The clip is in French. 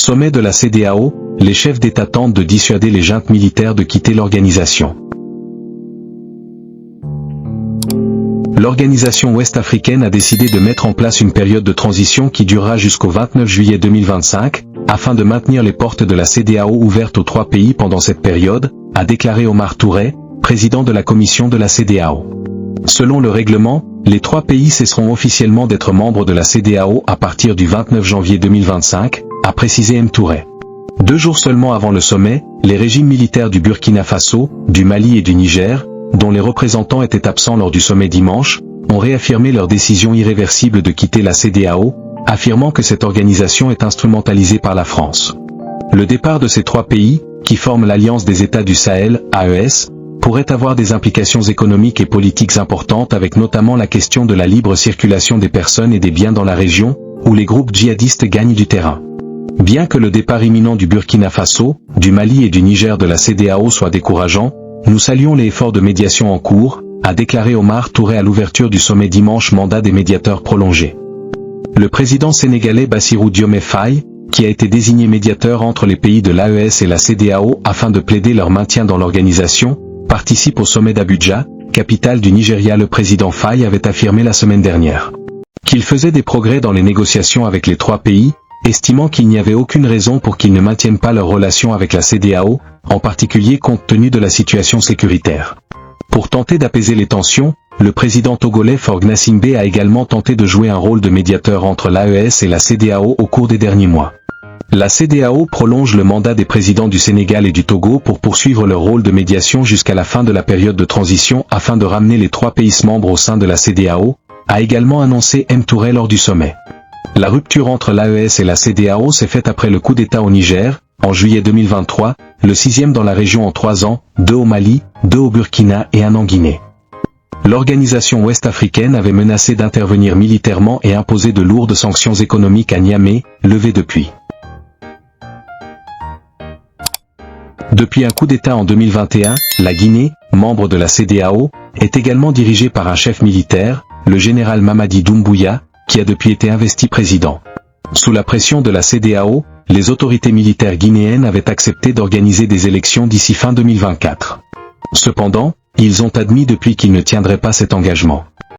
Sommet de la CEDEAO, les chefs d'État tentent de dissuader les juntes militaires de quitter l'organisation. L'organisation ouest-africaine a décidé de mettre en place une période de transition qui durera jusqu'au 29 juillet 2025, afin de maintenir les portes de la CEDEAO ouvertes aux 3 pays pendant cette période, a déclaré Omar Touré, président de la commission de la CEDEAO. Selon le règlement, les 3 pays cesseront officiellement d'être membres de la CEDEAO à partir du 29 janvier 2025, a précisé M. Touré. 2 jours seulement avant le sommet, les régimes militaires du Burkina Faso, du Mali et du Niger, dont les représentants étaient absents lors du sommet dimanche, ont réaffirmé leur décision irréversible de quitter la CEDEAO, affirmant que cette organisation est instrumentalisée par la France. Le départ de ces 3 pays, qui forment l'Alliance des États du Sahel, AES, pourrait avoir des implications économiques et politiques importantes avec notamment la question de la libre circulation des personnes et des biens dans la région, où les groupes djihadistes gagnent du terrain. Bien que le départ imminent du Burkina Faso, du Mali et du Niger de la CEDEAO soit décourageant, nous saluons les efforts de médiation en cours, a déclaré Omar Touré à l'ouverture du sommet dimanche mandat des médiateurs prolongé. Le président sénégalais Bassirou Diomaye Faye, qui a été désigné médiateur entre les pays de l'AES et la CEDEAO afin de plaider leur maintien dans l'organisation, participe au sommet d'Abuja, capitale du Nigeria. Le président Faye avait affirmé la semaine dernière qu'il faisait des progrès dans les négociations avec les 3 pays, estimant qu'il n'y avait aucune raison pour qu'ils ne maintiennent pas leurs relations avec la CEDEAO, en particulier compte tenu de la situation sécuritaire. Pour tenter d'apaiser les tensions, le président togolais Faure Gnassingbé a également tenté de jouer un rôle de médiateur entre l'AES et la CEDEAO au cours des derniers mois. La CEDEAO prolonge le mandat des présidents du Sénégal et du Togo pour poursuivre leur rôle de médiation jusqu'à la fin de la période de transition afin de ramener les 3 pays membres au sein de la CEDEAO, a également annoncé M. Touré lors du sommet. La rupture entre l'AES et la CEDEAO s'est faite après le coup d'État au Niger, en juillet 2023, le 6e dans la région en 3 ans, 2 au Mali, 2 au Burkina et 1 en Guinée. L'organisation ouest-africaine avait menacé d'intervenir militairement et imposé de lourdes sanctions économiques à Niamey, levées depuis. Depuis un coup d'État en 2021, la Guinée, membre de la CEDEAO, est également dirigée par un chef militaire, le général Mamadi Doumbouya, qui a depuis été investi président. Sous la pression de la CEDEAO, les autorités militaires guinéennes avaient accepté d'organiser des élections d'ici fin 2024. Cependant, ils ont admis depuis qu'ils ne tiendraient pas cet engagement.